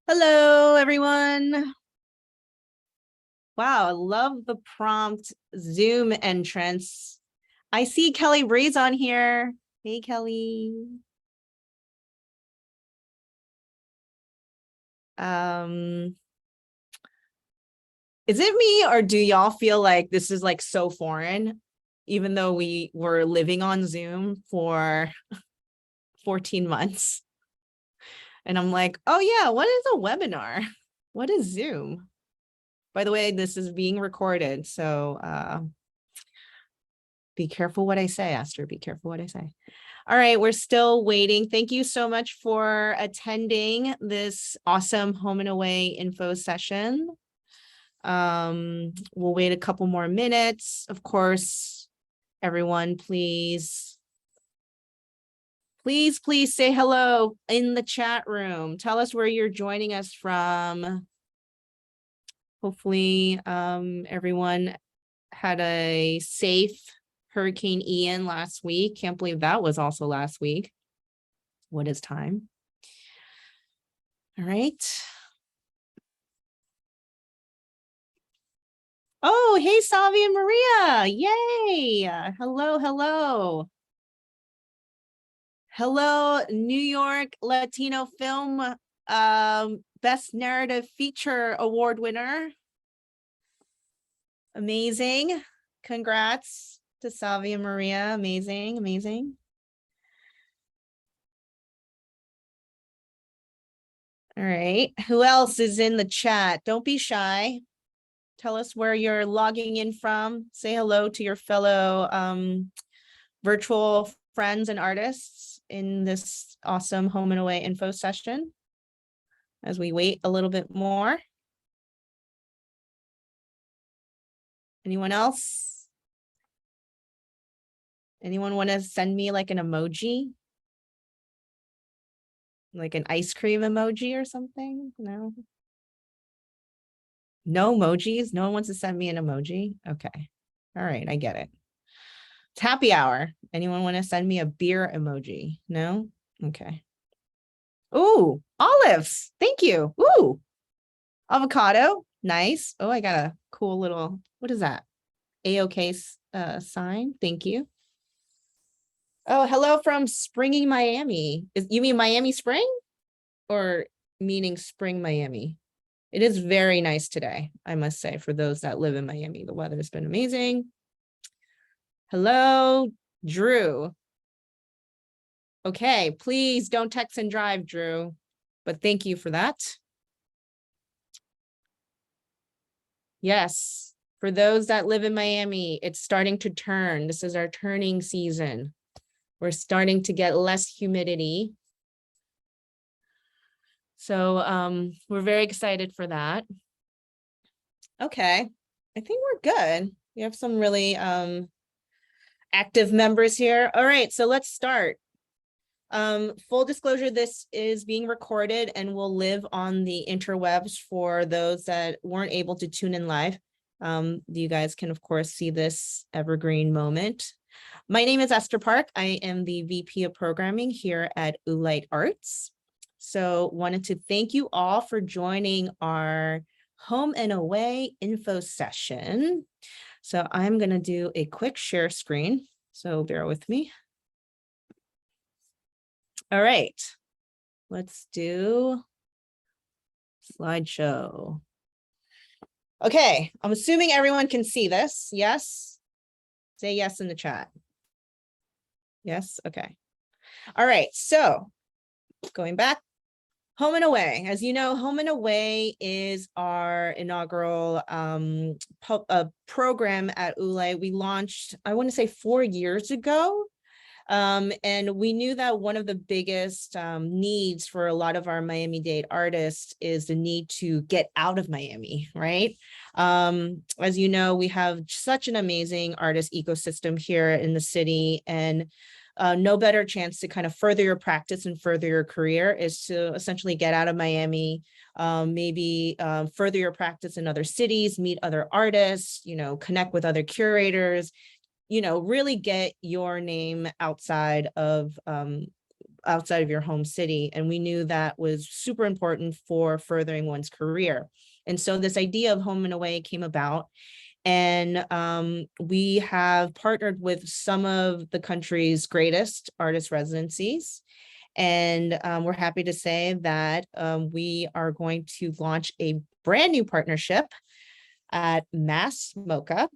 Hello, everyone. Wow, I love the prompt Zoom entrance. I see Kelly Breeze on here. Hey, Kelly. Is it me or do y'all feel like this is like so foreign, even though we were living on Zoom for 14 months? And I'm like, oh yeah, what is a webinar? What is Zoom? By the way, this is being recorded, so be careful what I say, Esther. Be careful what I say. All right, we're still waiting. Thank you so much for attending this awesome home and away info session. We'll wait a couple more minutes. Of course, everyone, please say hello in the chat room. Tell us where you're joining us from. Hopefully, everyone had a safe Hurricane Ian last week. Can't believe that was also last week. What is time? All right. Oh, hey, Salvi and Maria. Yay. Hello, hello. Hello, New York Latino Film Best Narrative Feature Award winner. Amazing. Congrats to Salvi and Maria. Amazing, amazing. All right. Who else is in the chat? Don't be shy. Tell us where you're logging in from. Say hello to your fellow virtual friends and artists in this awesome home and away info session as we wait a little bit more. Anyone else? Anyone want to send me like an emoji? Like an ice cream emoji or something? No? No emojis? No one wants to send me an emoji? Okay. All right, I get it. It's happy hour. Anyone want to send me a beer emoji? No? Okay. Ooh, olives. Thank you. Ooh, avocado. Nice. Oh, I got a cool little, what is that? A-OK sign. Thank you. Oh, hello from springy Miami. You mean Miami Spring or meaning spring Miami? It is very nice today, I must say, for those that live in Miami. The weather has been amazing. Hello, Drew. Okay, please don't text and drive, Drew, but thank you for that. Yes, for those that live in Miami, it's starting to turn. This is our turning season. We're starting to get less humidity. So we're very excited for that. Okay, I think we're good. We have some really active members here. All right, so let's start. Full disclosure, this is being recorded and will live on the interwebs for those that weren't able to tune in live. You guys can, of course, see this evergreen moment. My name is Esther Park. I am the VP of Programming here at Oolite Arts. So wanted to thank you all for joining our home and away info session. So I'm going to do a quick share screen. So bear with me. All right, let's do slideshow. Okay, I'm assuming everyone can see this. Yes? Say yes in the chat. Yes, okay. All right, so going back, home and away. As you know, home and away is our inaugural program at Oolite. We launched, I want to say 4 years ago. And we knew that one of the biggest needs for a lot of our Miami-Dade artists is the need to get out of Miami, right? As you know, we have such an amazing artist ecosystem here in the city, and no better chance to kind of further your practice and further your career is to essentially get out of Miami, maybe further your practice in other cities, meet other artists, connect with other curators, really get your name outside of outside of your home city. And we knew that was super important for furthering one's career. And so this idea of Home and Away came about. And we have partnered with some of the country's greatest artist residencies. And we're happy to say that we are going to launch a brand new partnership at MoCA,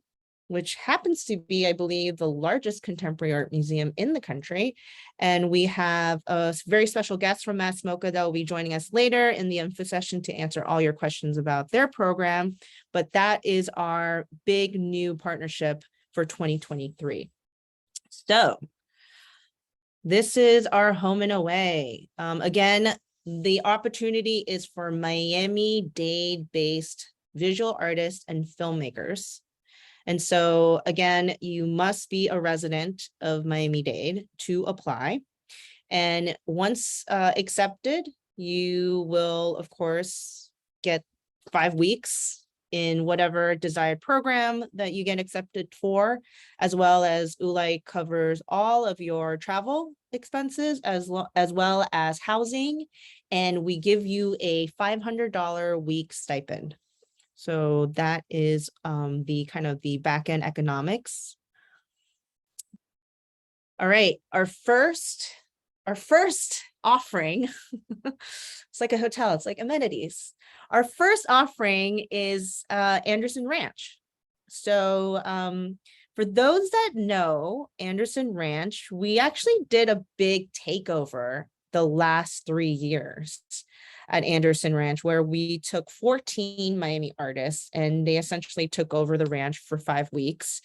which happens to be, I believe, the largest contemporary art museum in the country. And we have a very special guest from MoCA that will be joining us later in the info session to answer all your questions about their program. But that is our big new partnership for 2023. So this is our Home and Away. Again, the opportunity is for Miami-Dade based visual artists and filmmakers. And so again, you must be a resident of Miami-Dade to apply. And once accepted, you will, of course, get 5 weeks in whatever desired program that you get accepted for, as well as Oolite covers all of your travel expenses as well as housing. And we give you a $500 week stipend. So that is the kind of the back end economics. All right, our first offering, it's like a hotel, it's like amenities. Our first offering is Anderson Ranch. So for those that know Anderson Ranch, we actually did a big takeover the last 3 years at Anderson Ranch, where we took 14 Miami artists and they essentially took over the ranch for 5 weeks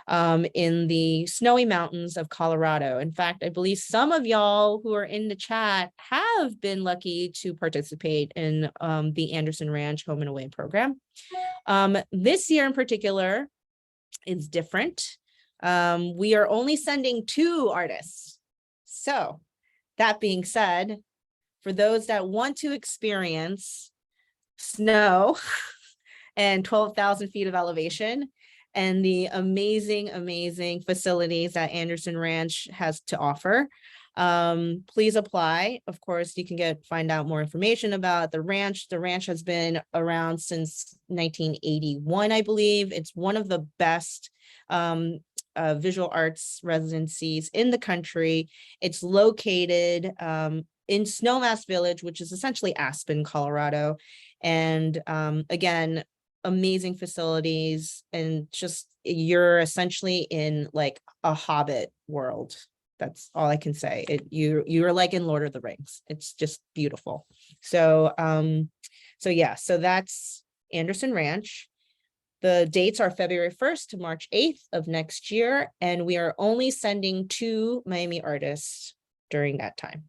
in the snowy mountains of Colorado. In fact, I believe some of y'all who are in the chat have been lucky to participate in the Anderson Ranch Home and Away program. This year in particular is different. We are only sending 2 artists. So that being said, for those that want to experience snow and 12,000 feet of elevation and the amazing, amazing facilities that Anderson Ranch has to offer, please apply. Of course, you can find out more information about the ranch. The ranch has been around since 1981, I believe. It's one of the best visual arts residencies in the country. It's located in Snowmass Village, which is essentially Aspen, Colorado. And again, amazing facilities, and just you're essentially in like a Hobbit world. That's all I can say. You're like in Lord of the Rings. It's just beautiful. So so that's Anderson Ranch. The dates are February 1st to March 8th of next year, and we are only sending 2 Miami artists during that time.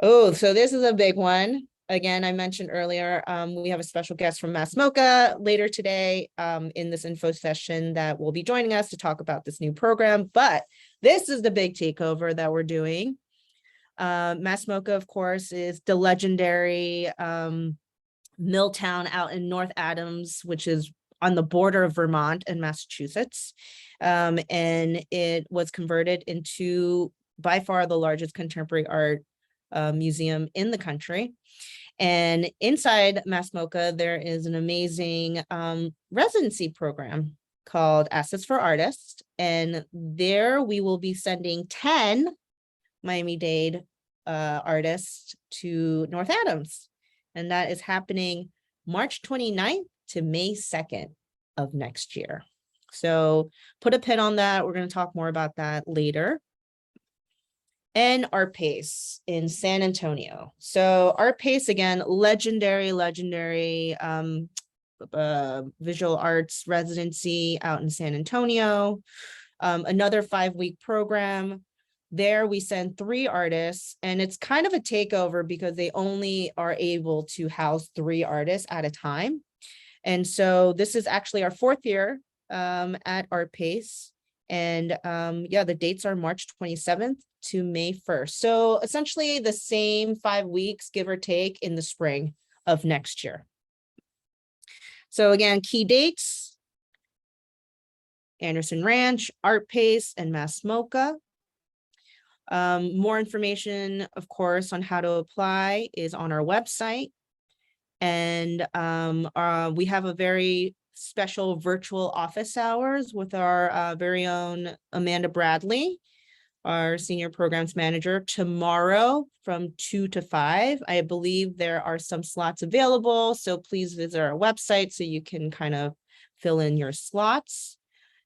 Oh, so this is a big one. Again, I mentioned earlier, we have a special guest from MoCA later today in this info session that will be joining us to talk about this new program. But this is the big takeover that we're doing. MoCA, of course, is the legendary mill town out in North Adams, which is on the border of Vermont and Massachusetts. And it was converted into by far the largest contemporary art museum in the country. And inside MoCA, there is an amazing residency program called Assets for Artists. And there we will be sending 10 Miami-Dade artists to North Adams. And that is happening March 29th to May 2nd of next year. So put a pin on that. We're going to talk more about that later. And Art Pace in San Antonio. So Art Pace, again, legendary visual arts residency out in San Antonio. Another 5-week program. There we send 3 artists, and it's kind of a takeover because they only are able to house 3 artists at a time. And so this is actually our 4th year at Art Pace. And yeah, the dates are March 27th to May 1st. So essentially the same 5 weeks, give or take, in the spring of next year. So again, key dates: Anderson Ranch, Art Pace, and MoCA. More information, of course, on how to apply is on our website. And we have a very special virtual office hours with our very own Amanda Bradley, our senior programs manager, tomorrow from 2 to 5. I believe there are some slots available, so please visit our website so you can kind of fill in your slots.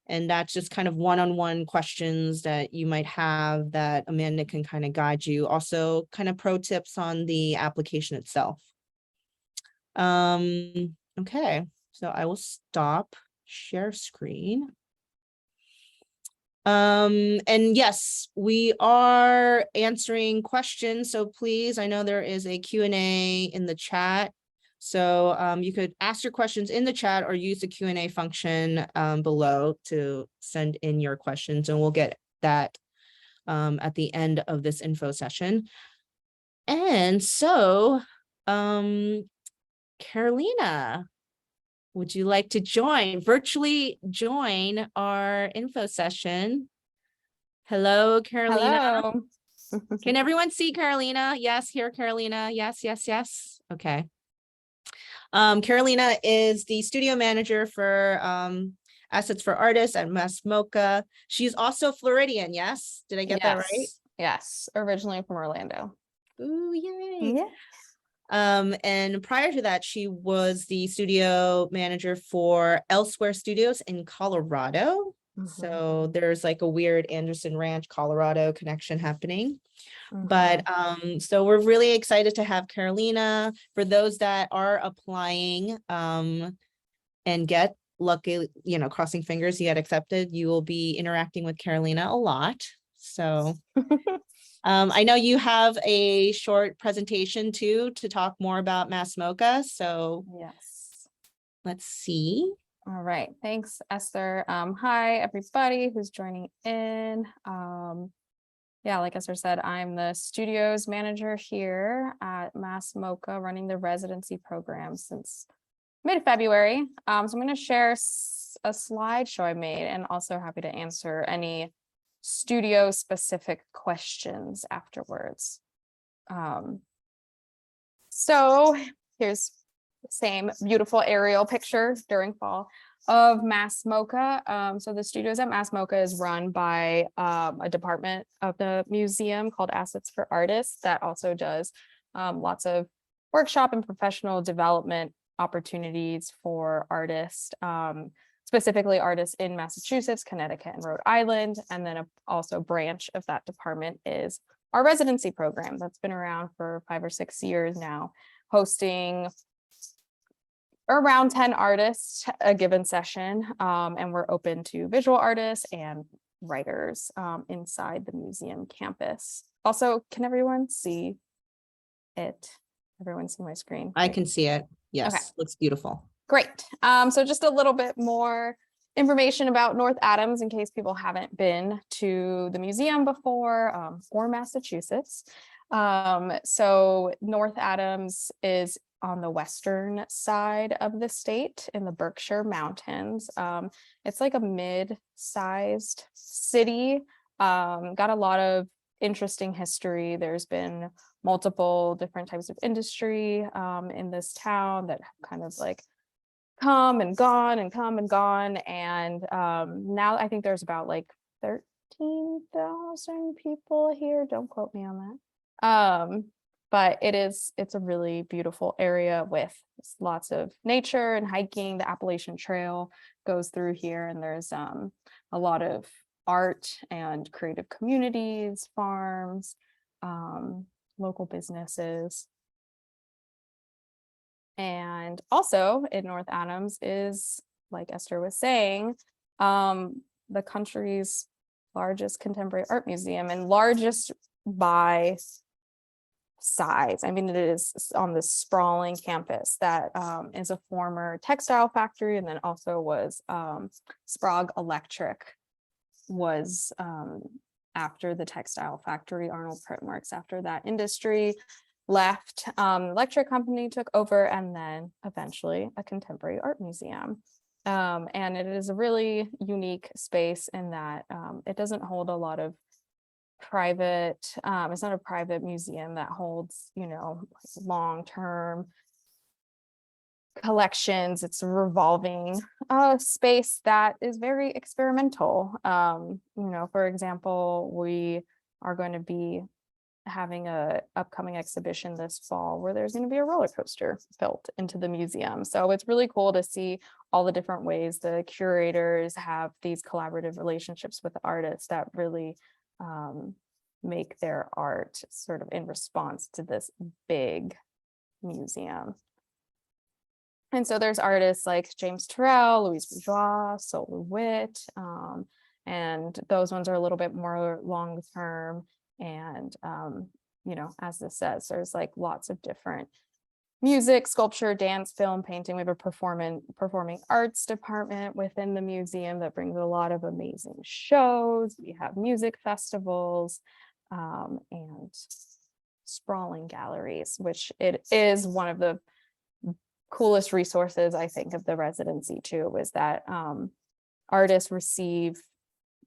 And that's just kind of one-on-one questions that you might have that Amanda can kind of guide you. Also, kind of pro tips on the application itself. Okay, so I will stop share screen. And yes, we are answering questions, so please, I know there is a Q&A in the chat. So you could ask your questions in the chat or use the Q&A function below to send in your questions, and we'll get that at the end of this info session. And so, Carolina, would you like to virtually join our info session? Hello, Carolina. Hello. Can everyone see Carolina? Yes, hear Carolina. Yes, yes, yes. Okay. Carolina is the studio manager for Assets for Artists at MoCA. She's also Floridian, yes? Did I get that right? Yes, originally from Orlando. Ooh, yay. Yeah. And prior to that, she was the studio manager for Elsewhere Studios in Colorado. So there's like a weird Anderson Ranch, Colorado connection happening. But so we're really excited to have Carolina. For those that are applying and get lucky, you know, crossing fingers you get accepted, you will be interacting with Carolina a lot. So I know you have a short presentation too to talk more about MoCA. So yes. Let's see. All right. Thanks, Esther. Hi, everybody who's joining in. Yeah, like Esther said, I'm the studios manager here at MoCA, running the residency program since mid-February. So I'm going to share a slideshow I made, and also happy to answer any studio specific questions afterwards. So here's the same beautiful aerial picture during fall of MoCA. So the studios at MoCA is run by a department of the museum called Assets for Artists that also does lots of workshop and professional development opportunities for artists, specifically artists in Massachusetts, Connecticut, and Rhode Island. And then also a branch of that department is our residency program that's been around for 5 or 6 years now, hosting around 10 artists a given session. And we're open to visual artists and writers inside the museum campus. Also, can everyone see it? Everyone see my screen? I can see it. Yes, okay. Looks beautiful. Great. So just a little bit more information about North Adams in case people haven't been to the museum before, or Massachusetts. So North Adams is on the western side of the state in the Berkshire Mountains. It's like a mid-sized city, got a lot of interesting history. There's been multiple different types of industry in this town that kind of like come and gone and come and gone. And now I think there's about like 13,000 people here. Don't quote me on that. But it's a really beautiful area with lots of nature and hiking. The Appalachian Trail goes through here, and there's a lot of art and creative communities, farms, local businesses. And also in North Adams is, like Esther was saying, the country's largest contemporary art museum, and largest by size. I mean, it is on this sprawling campus that is a former textile factory, and then also was Sprague Electric was after the textile factory, Arnold Printworks, after that industry left, electric company took over, and then eventually a contemporary art museum. And it is a really unique space in that it doesn't hold a lot of private, it's not a private museum that holds, you know, long-term collections. It's a revolving space that is very experimental. You know, for example, we are going to be having a upcoming exhibition this fall where there's going to be a roller coaster built into the museum. So it's really cool to see all the different ways the curators have these collaborative relationships with the artists that really make their art sort of in response to this big museum. And so there's artists like James Turrell, Louise Bourgeois, Solar Wit, and those ones are a little bit more long-term. And, you know, as this says, there's like lots of different music, sculpture, dance, film, painting. We have a performing arts department within the museum that brings a lot of amazing shows. We have music festivals and sprawling galleries, which it is one of the coolest resources, I think, of the residency too, is that artists receive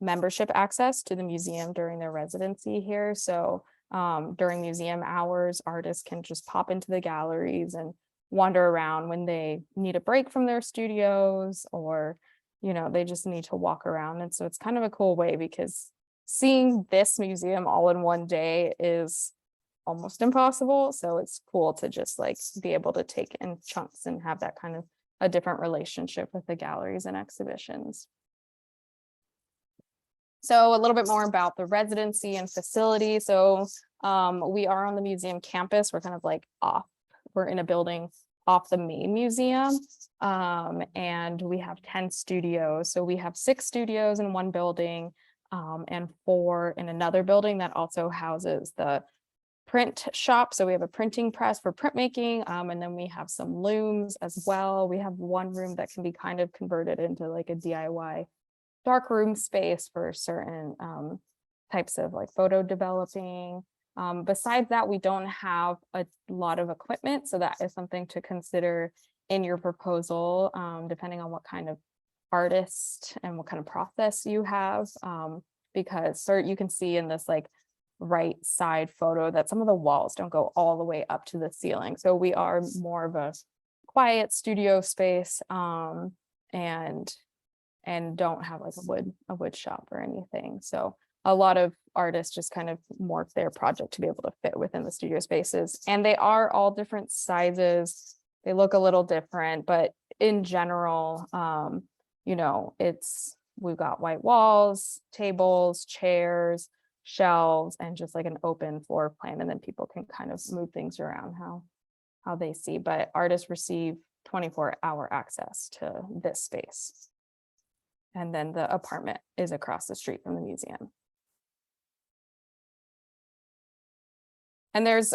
membership access to the museum during their residency here. So during museum hours, artists can just pop into the galleries and wander around when they need a break from their studios, or, you know, they just need to walk around. And so it's kind of a cool way, because seeing this museum all in one day is almost impossible. So it's cool to just like be able to take it in chunks and have that kind of a different relationship with the galleries and exhibitions. So a little bit more about the residency and facility. So we are on the museum campus. We're kind of like off, we're in a building off the main museum. And we have 10 studios. So we have 6 studios in one building and 4 in another building that also houses the print shop. So we have a printing press for printmaking, and then we have some looms as well. We have one room that can be kind of converted into like a DIY dark room space for certain types of like photo developing. Besides that, we don't have a lot of equipment, so that is something to consider in your proposal, depending on what kind of artist and what kind of process you have, because you can see in this like right side photo that some of the walls don't go all the way up to the ceiling. So we are more of a quiet studio space, and don't have like a wood shop or anything. So a lot of artists just kind of morph their project to be able to fit within the studio spaces. And they are all different sizes. They look a little different, but in general, you know, we've got white walls, tables, chairs, shelves, and just like an open floor plan. And then people can kind of move things around how they see, but artists receive 24-hour access to this space. And then the apartment is across the street from the museum. And there's,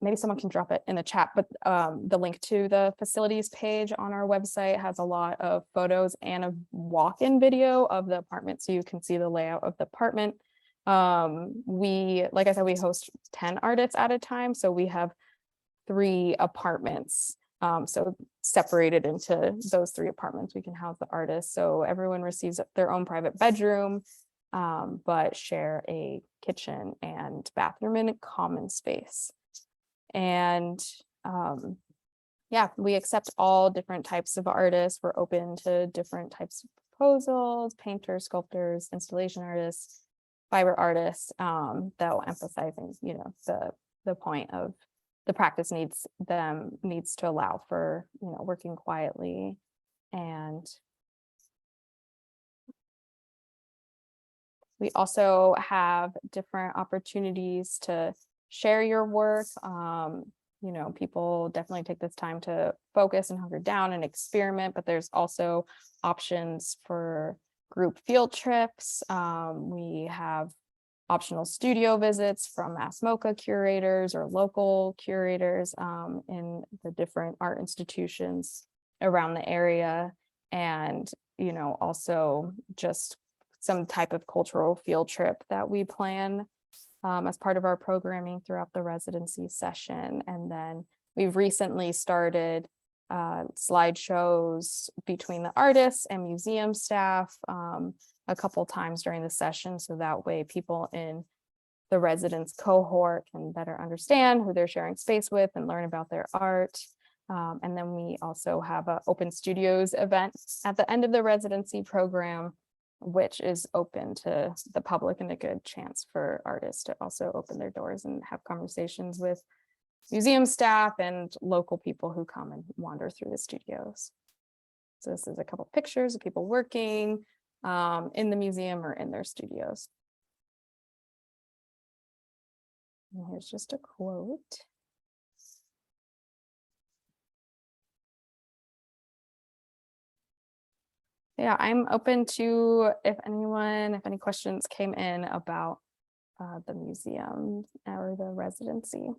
maybe someone can drop it in the chat, but the link to the facilities page on our website has a lot of photos and a walk-in video of the apartment, so you can see the layout of the apartment. Like I said, we host 10 artists at a time, so we have 3 apartments. So separated into those 3 apartments, we can house the artists. So everyone receives their own private bedroom, but share a kitchen and bathroom in a common space. And yeah, we accept all different types of artists. We're open to different types of proposals: painters, sculptors, installation artists, fiber artists, though emphasizing, you know, the point of the practice needs to allow for, you know, working quietly. And we also have different opportunities to share your work. You know, people definitely take this time to focus and hunker down and experiment, but there's also options for group field trips. We have optional studio visits from MoCA curators or local curators in the different art institutions around the area. And, you know, also just some type of cultural field trip that we plan as part of our programming throughout the residency session. And then we've recently started slideshows between the artists and museum staff a couple times during the session. So that way people in the residence cohort can better understand who they're sharing space with and learn about their art. And then we also have an open studios event at the end of the residency program, which is open to the public and a good chance for artists to also open their doors and have conversations with museum staff and local people who come and wander through the studios. So this is a couple pictures of people working in the museum or in their studios. And here's just a quote. Yeah, I'm open to if any questions came in about the museum or the residency.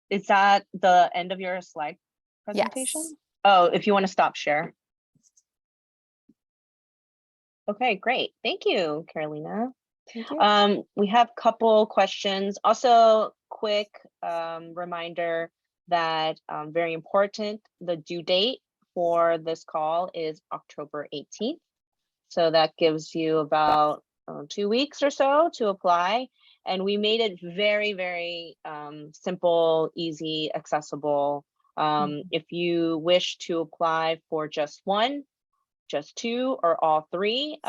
Is that the end of your slide presentation? Yes. Oh, if you want to stop share. Okay, great. Thank you, Carolina. Thank you. We have a couple questions. Also, quick reminder that very important, the due date for this call is October 18th. So that gives you about 2 weeks or so to apply. And we made it very, very simple, easy, accessible. If you wish to apply for just one, just two, or all three,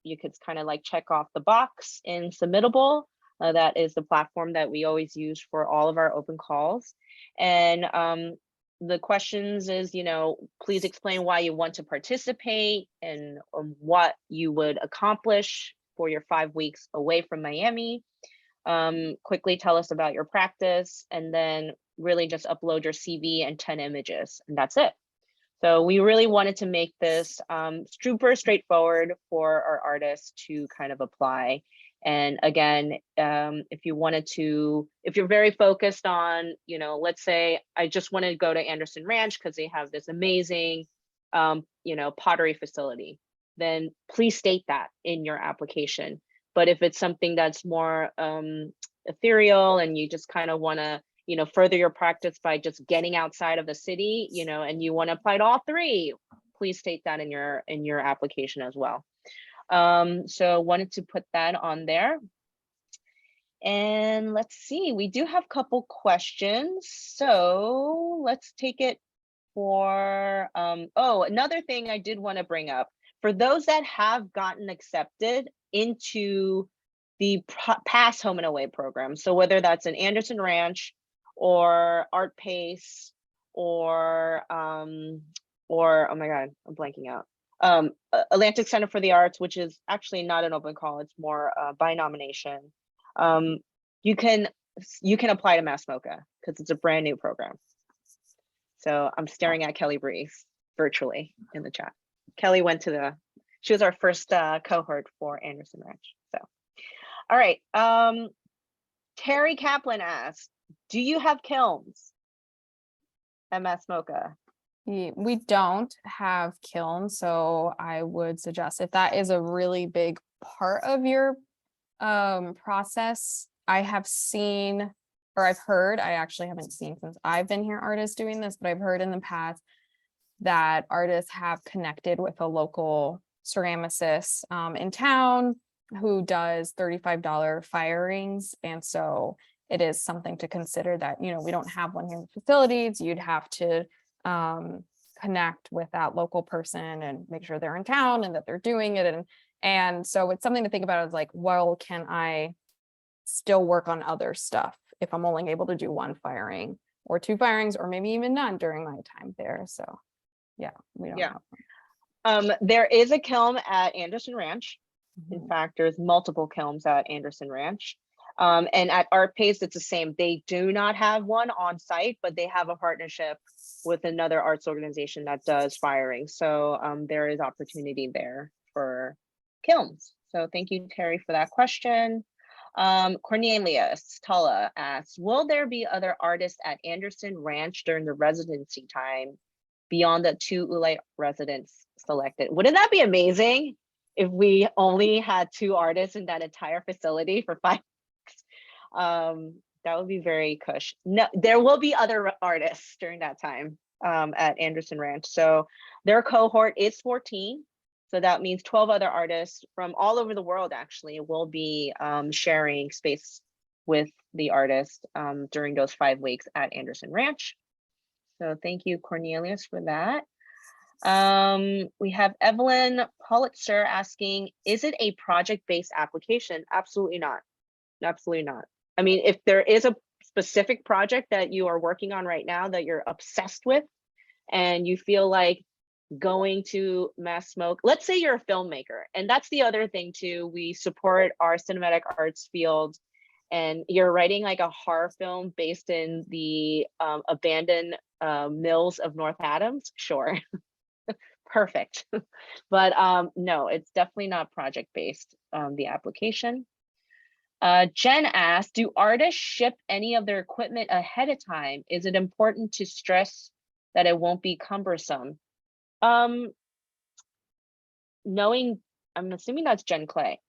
you could kind of like check off the box in Submittable. That is the platform that we always use for all of our open calls. And the questions is, please explain why you want to participate and what you would accomplish for your 5 weeks away from Miami. Quickly tell us about your practice, and then really just upload your CV and 10 images, and that's it. So we really wanted to make this super straightforward for our artists to kind of apply. And again, if you're very focused on, let's say I just want to go to Anderson Ranch because they have this amazing, pottery facility, then please state that in your application. But if it's something that's more ethereal and you just kind of want to, further your practice by just getting outside of the city, and you want to apply to all three, please state that in your application as well. So wanted to put that on there. And let's see, we do have a couple questions. So let's take it for, another thing I did want to bring up. For those that have gotten accepted into the past Home and Away program, so whether that's an Anderson Ranch or Art Pace or oh my God, I'm blanking out. Atlantic Center for the Arts, which is actually not an open call, it's more by nomination. You can apply to MoCA because it's a brand new program. So I'm staring at Kelly Breeze virtually in the chat. Kelly she was our first cohort for Anderson Ranch. So, all right. Terry Kaplan asked, do you have kilns at MoCA? We don't have kiln, so I would suggest if that is a really big part of your process. I have seen, or I've heard, I actually haven't seen since I've been here, artists doing this, but I've heard in the past that artists have connected with a local ceramicist in town who does $35 fire rings. And so it is something to consider that, we don't have one here in the facilities. You'd have to connect with that local person and make sure they're in town and that they're doing it. And so it's something to think about, is like, well, can I still work on other stuff if I'm only able to do one firing or two firings, or maybe even none during my time there? So yeah, we don't have one. There is a kiln at Anderson Ranch. In fact, there's multiple kilns at Anderson Ranch. And at Art Pace, it's the same. They do not have one on site, but they have a partnership with another arts organization that does firing. So there is opportunity there for kilns. So thank you, Terry, for that question. Cornelius Tulla asks, will there be other artists at Anderson Ranch during the residency time beyond the 2 Oolite residents selected? Wouldn't that be amazing if we only had 2 artists in that entire facility for 5 weeks? That would be very cush. No, there will be other artists during that time. at Anderson Ranch. So their cohort is 14. So that means 12 other artists from all over the world actually will be sharing space with the artist during those 5 weeks at Anderson Ranch. So thank you, Cornelius, for that. We have Evelyn Pulitzer asking, is it a project-based application? Absolutely not. Absolutely not. I mean, if there is a specific project that you are working on right now that you're obsessed with and you feel like going to Mass Smoke, let's say you're a filmmaker, and that's the other thing too, we support our cinematic arts field, and you're writing like a horror film based in the abandoned mills of North Adams, sure. Perfect. But no, it's definitely not project-based, the application. Jen asked, do artists ship any of their equipment ahead of time? Is it important to stress that it won't be cumbersome? Knowing, I'm assuming that's Jen Clay.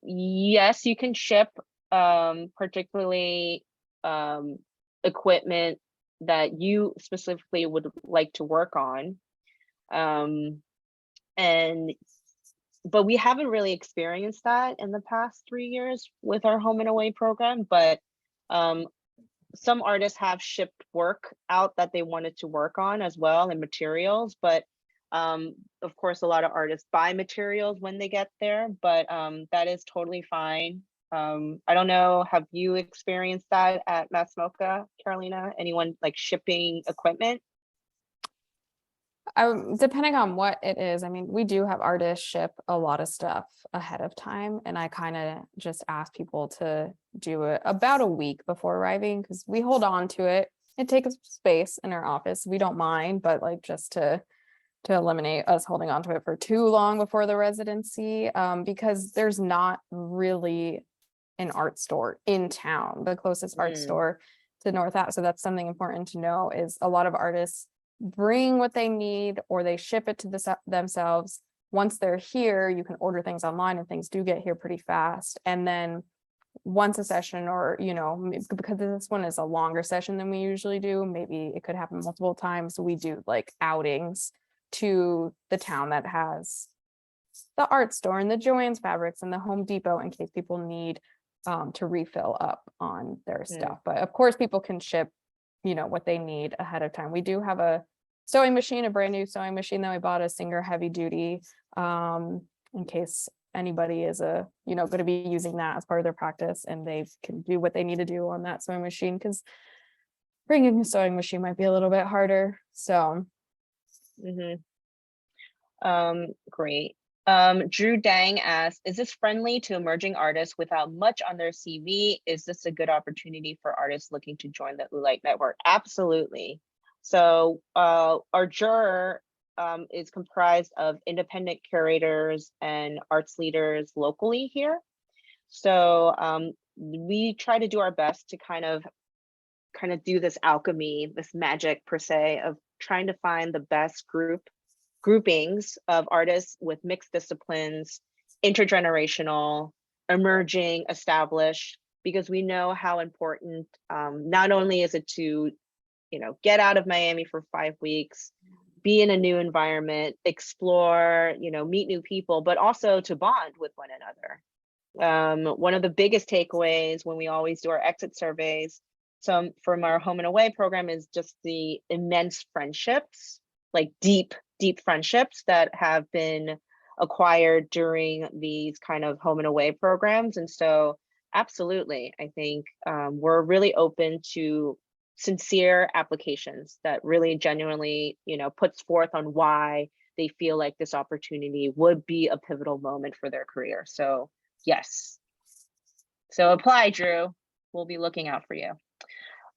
Yes, you can ship particularly equipment that you specifically would like to work on. But we haven't really experienced that in the past 3 years with our Home and Away program, but some artists have shipped work out that they wanted to work on as well, and materials, but of course a lot of artists buy materials when they get there, but that is totally fine. I don't know, have you experienced that at Mass MoCA, Carolina? Anyone like shipping equipment? Depending on what it is, I mean, we do have artists ship a lot of stuff ahead of time, and I kind of just ask people to do it about a week before arriving because we hold on to it. It takes up space in our office. We don't mind, but like just to eliminate us holding on to it for too long before the residency, because there's not really an art store in town. The closest art store to North Ave. So that's something important to know, is a lot of artists bring what they need or they ship it to themselves. Once they're here, you can order things online and things do get here pretty fast. And then once a session, or because this one is a longer session than we usually do, maybe it could happen multiple times. So we do like outings to the town that has the art store and the Joann's Fabrics and the Home Depot in case people need to refill up on their stuff. But of course people can ship what they need ahead of time. We do have a sewing machine, a brand new sewing machine that we bought, a Singer heavy duty, in case anybody is going to be using that as part of their practice, and they can do what they need to do on that sewing machine, because bringing a sewing machine might be a little bit harder. So great. Drew Dang asked, is this friendly to emerging artists without much on their CV? Is this a good opportunity for artists looking to join the Oolite network? Absolutely. So our juror is comprised of independent curators and arts leaders locally here. So we try to do our best to kind of do this alchemy, this magic per se, of trying to find the best groupings of artists with mixed disciplines, intergenerational, emerging, established, because we know how important, not only is it to, get out of Miami for 5 weeks, be in a new environment, explore, meet new people, but also to bond with one another. One of the biggest takeaways when we always do our exit surveys from our Home and Away program is just the immense friendships, like deep friendships that have been acquired during these kind of Home and Away programs. And so absolutely, I think we're really open to sincere applications that really genuinely, puts forth on why they feel like this opportunity would be a pivotal moment for their career. So yes. So apply, Drew. We'll be looking out for you.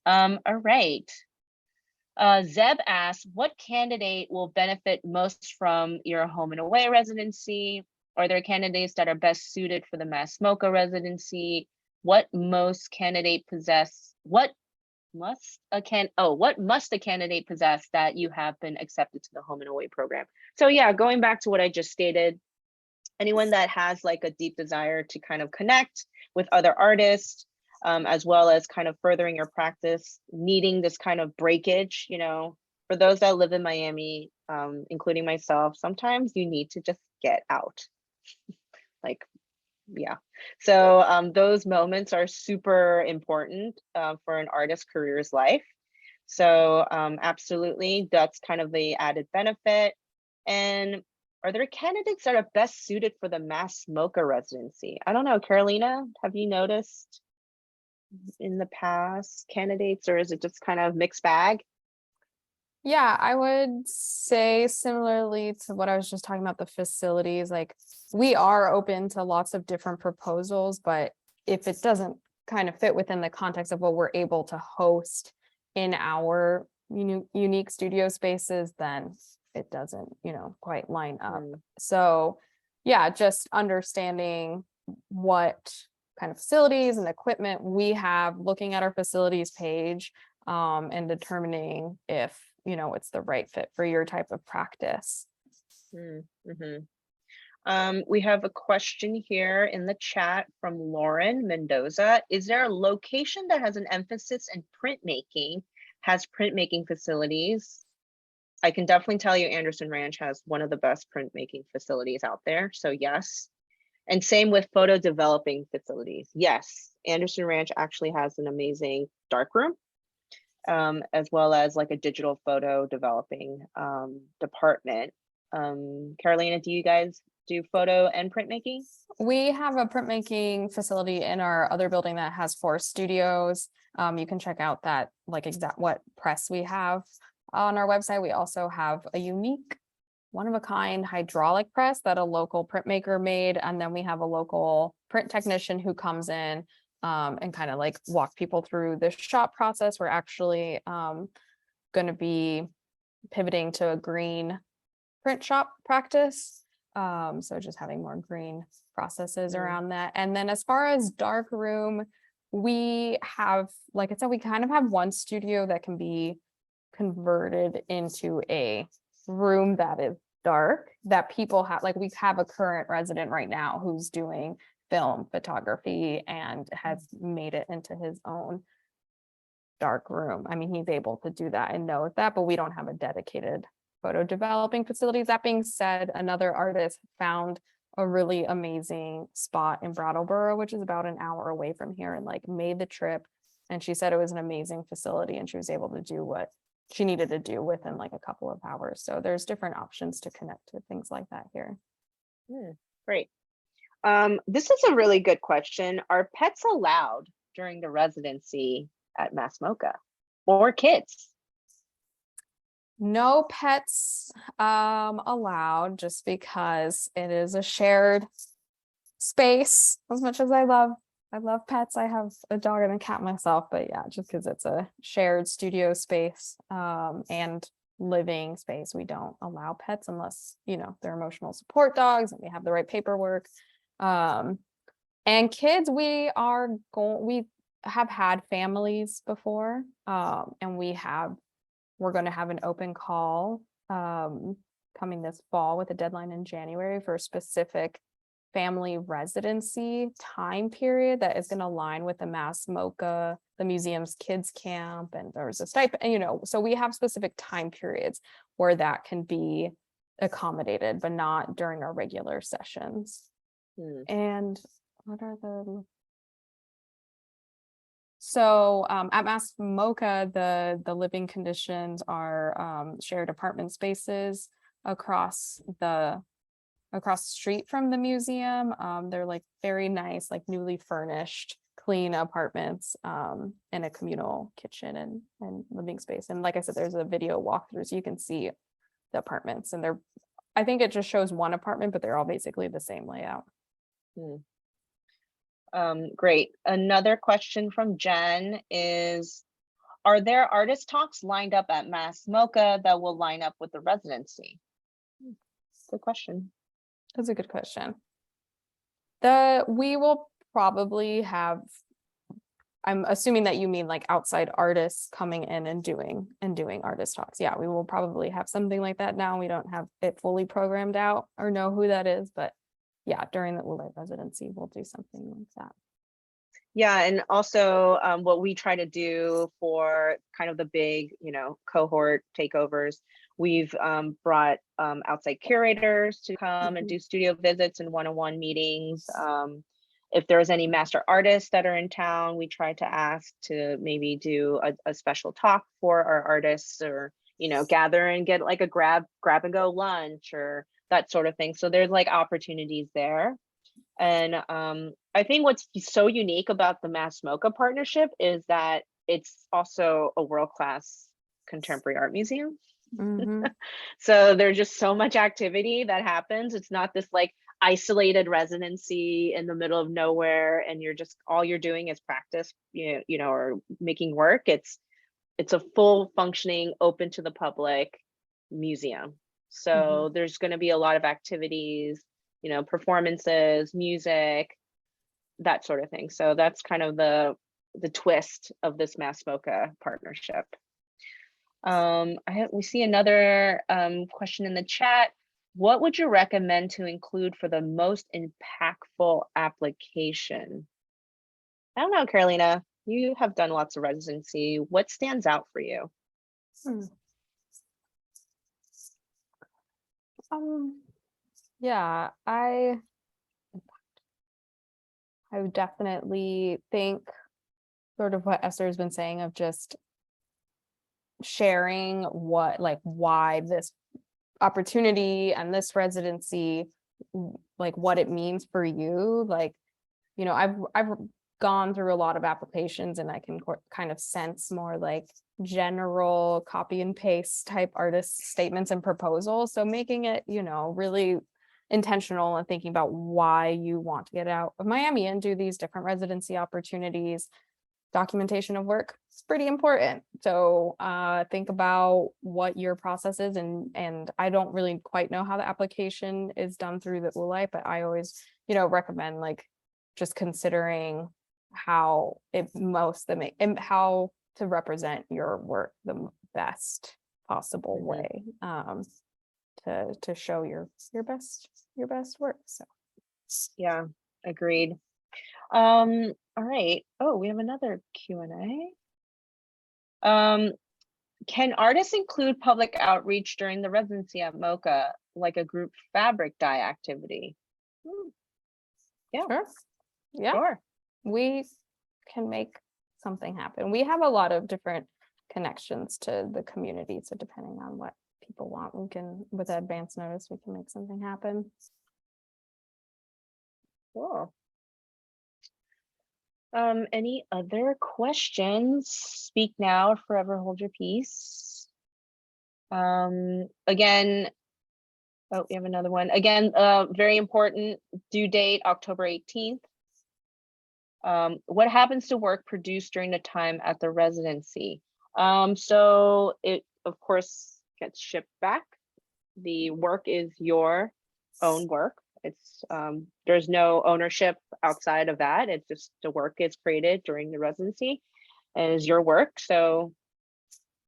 All right. Zeb asks, what candidate will benefit most from your Home and Away residency? Are there candidates that are best suited for the Mass MoCA residency? What must a candidate possess that you have been accepted to the Home and Away program? So yeah, going back to what I just stated, anyone that has like a deep desire to kind of connect with other artists, as well as kind of furthering your practice, needing this kind of breakage, for those that live in Miami, including myself, sometimes you need to just get out. Like, yeah. So those moments are super important for an artist's career's life. So absolutely, that's kind of the added benefit. And are there candidates that are best suited for the Mass MoCA residency? I don't know, Carolina, have you noticed in the past candidates, or is it just kind of mixed bag? Yeah, I would say similarly to what I was just talking about, the facilities, like we are open to lots of different proposals, but if it doesn't kind of fit within the context of what we're able to host in our unique studio spaces, then it doesn't, quite line up. So yeah, just understanding what kind of facilities and equipment we have, looking at our facilities page, and determining if it's the right fit for your type of practice. Mm-hmm. We have a question here in the chat from Lauren Mendoza. Is there a location that has an emphasis in printmaking, has printmaking facilities? I can definitely tell you Anderson Ranch has one of the best printmaking facilities out there. So yes. And same with photo developing facilities. Yes, Anderson Ranch actually has an amazing darkroom, as well as like a digital photo developing department. Carolina, do you guys do photo and printmaking? We have a printmaking facility in our other building that has 4 studios. You can check out that what press we have on our website. We also have a unique one-of-a-kind hydraulic press that a local printmaker made, and then we have a local print technician who comes in and kind of like walk people through the shop process. We're actually going to be pivoting to a green print shop practice. So just having more green processes around that. And then as far as dark room, we have, like I said, we kind of have one studio that can be converted into a room that is dark, that people have, like we have a current resident right now who's doing film photography and has made it into his own dark room. I mean, he's able to do that and knows that, but we don't have a dedicated photo developing facilities. That being said, another artist found a really amazing spot in Brattleboro, which is about an hour away from here, and like made the trip. And she said it was an amazing facility and she was able to do what she needed to do within like a couple of hours. So there's different options to connect to things like that here. Great. This is a really good question. Are pets allowed during the residency at Mass MoCA, or kids? No pets allowed, just because it is a shared space. As much as I love pets, I have a dog and a cat myself, but yeah, just because it's a shared studio space and living space, we don't allow pets unless they're emotional support dogs and we have the right paperwork. And kids, we have had families before, and we're going to have an open call coming this fall with a deadline in January for a specific family residency time period that is going to align with the Mass MoCA, the museum's kids camp, and there's a stipend, so we have specific time periods where that can be accommodated, but not during our regular sessions. And what are so at Mass MoCA, the living conditions are shared apartment spaces across the street from the museum. They're like very nice, like newly furnished, clean apartments, and a communal kitchen and living space. And like I said, there's a video walkthrough so you can see the apartments, and I think it just shows one apartment, but they're all basically the same layout. Great. Another question from Jen is, are there artist talks lined up at Mass MoCA that will line up with the residency? Good question. That's a good question. We will probably have, I'm assuming that you mean like outside artists coming in and doing artist talks. Yeah, we will probably have something like that now. We don't have it fully programmed out or know who that is, but yeah, during the Oolite residency, we'll do something like that. Yeah, and also what we try to do for kind of the big, cohort takeovers, we've brought outside curators to come and do studio visits and one-on-one meetings. If there's any master artists that are in town, we try to ask to maybe do a special talk for our artists, or gather and get like a grab and go lunch or that sort of thing. So there's like opportunities there. And I think what's so unique about the MoCA partnership is that it's also a world-class contemporary art museum. Mhm. So there's just so much activity that happens. It's not this like isolated residency in the middle of nowhere and all you're doing is practice, or making work. It's a full functioning, open to the public museum. So there's going to be a lot of activities, performances, music, that sort of thing. So that's kind of the twist of this MoCA partnership. We see another question in the chat. What would you recommend to include for the most impactful application? I don't know, Carolina, you have done lots of residency. What stands out for you? Yeah, I would definitely think sort of what Esther has been saying of just sharing why this opportunity and this residency, like what it means for you. Like, I've gone through a lot of applications and I can kind of sense more like general copy and paste type artist statements and proposals. So making it, really intentional and thinking about why you want to get out of Miami and do these different residency opportunities. Documentation of work is pretty important. So think about what your process is, and I don't really quite know how the application is done through the Oolite, but I always, recommend like just considering how how to represent your work the best possible way to show your best work. So yeah, agreed. All right. Oh, we have another Q&A. Can artists include public outreach during the residency at MoCA, like a group fabric dye activity? Yeah. Sure. Yeah. Sure. We can make something happen. We have a lot of different connections to the community. So depending on what people want, we can, with advance notice, we can make something happen. Cool. Any other questions? Speak now or forever hold your peace. Again, oh, we have another one. Again, very important due date, October 18th. What happens to work produced during the time at the residency? So it, of course, gets shipped back. The work is your own work. It's there's no ownership outside of that. It's just the work is created during the residency and is your work. So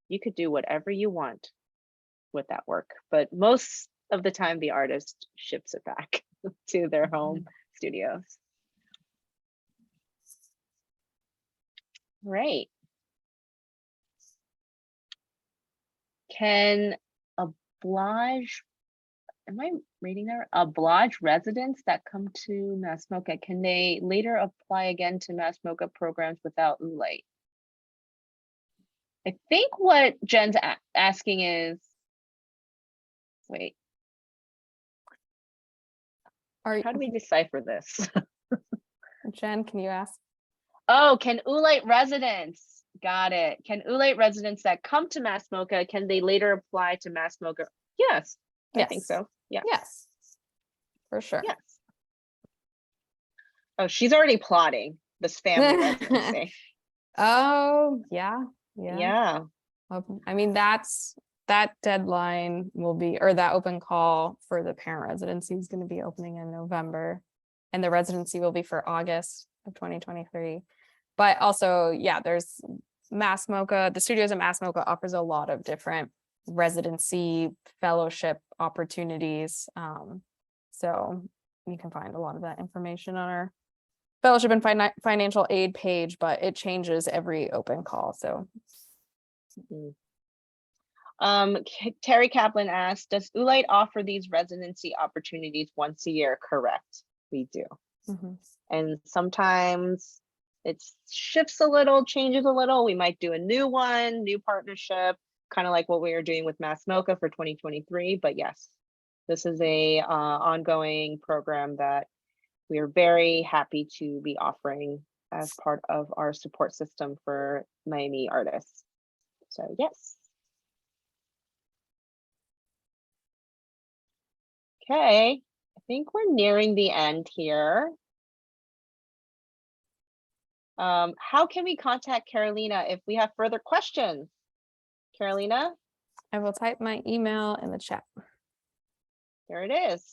you could do whatever you want with that work, but most of the time the artist ships it back to their home studios. Right. Can oblige, am I reading there? Oblige residents that come to MoCA, can they later apply again to MoCA programs without Oolite? I think what Jen's asking is, wait, how do we decipher this? Jen, can you ask? Oh, can Oolite residents, got it. Can Oolite residents that come to MoCA, can they later apply to MoCA? Yes, I think so. Yeah. Yes, for sure. Yes. Oh, she's already plotting this family residency. Oh, yeah. Yeah. I mean, that deadline will be, or that open call for the parent residency is going to be opening in November, and the residency will be for August of 2023. But also, yeah, there's MoCA, the studios at MoCA offers a lot of different residency fellowship opportunities. So you can find a lot of that information on our fellowship and financial aid page, but it changes every open call. So Terry Kaplan asked, does Oolite offer these residency opportunities once a year? Correct, we do. And sometimes it shifts a little, changes a little. We might do a new one, new partnership, kind of like what we are doing with MoCA for 2023. But yes, this is a ongoing program that we are very happy to be offering as part of our support system for Miami artists. So yes. Okay, I think we're nearing the end here. How can we contact Carolina if we have further questions? Carolina? I will type my email in the chat. There it is.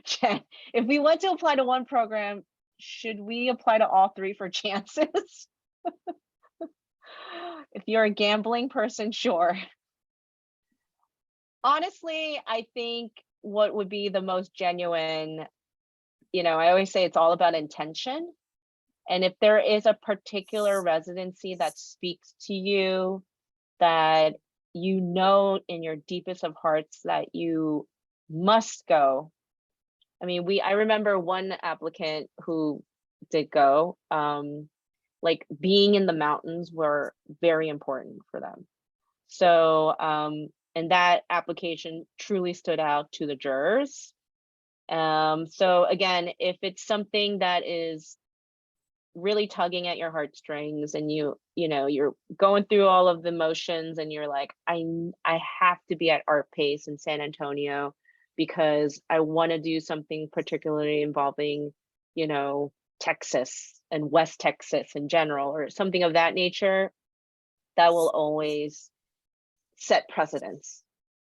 Jen, if we want to apply to one program, should we apply to all three for chances? If you're a gambling person, sure. Honestly, I think what would be the most genuine, I always say it's all about intention. And if there is a particular residency that speaks to you, that in your deepest of hearts that you must go. I mean, I remember one applicant who did go, like being in the mountains were very important for them. So, and that application truly stood out to the jurors. So again, if it's something that is really tugging at your heartstrings and you're going through all of the motions and you're like, I have to be at Art Pace in San Antonio because I want to do something particularly involving, Texas and West Texas in general, or something of that nature, that will always set precedents,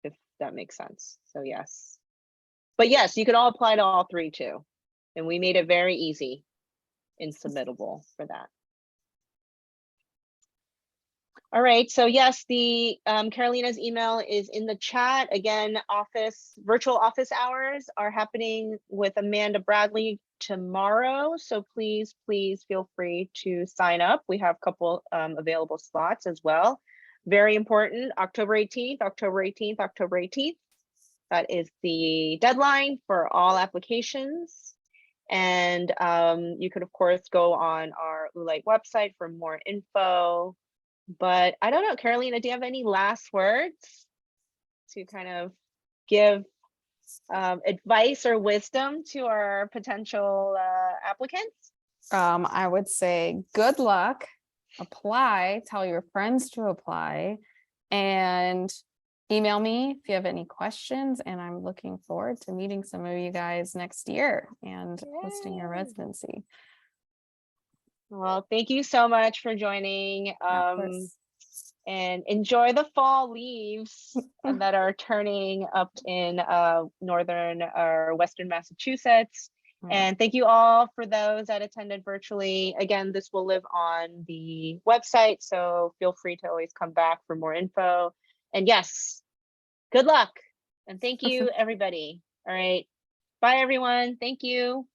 if that makes sense. So yes. But yes, you can all apply to all three too. And we made it very easy and submittable for that. All right, so yes, the Carolina's email is in the chat. Again, virtual office hours are happening with Amanda Bradley tomorrow. So please feel free to sign up. We have a couple available slots as well. Very important, October 18th, October 18th, October 18th. That is the deadline for all applications. And you could, of course, go on our Oolite website for more info. But I don't know, Carolina, do you have any last words to kind of give advice or wisdom to our potential applicants? I would say good luck, apply, tell your friends to apply, and email me if you have any questions. And I'm looking forward to meeting some of you guys next year and hosting your residency. Well, thank you so much for joining. And enjoy the fall leaves that are turning up in northern or western Massachusetts. And thank you all for those that attended virtually. Again, this will live on the website, so feel free to always come back for more info. And yes, good luck. And thank you, everybody. All right. Bye, everyone. Thank you.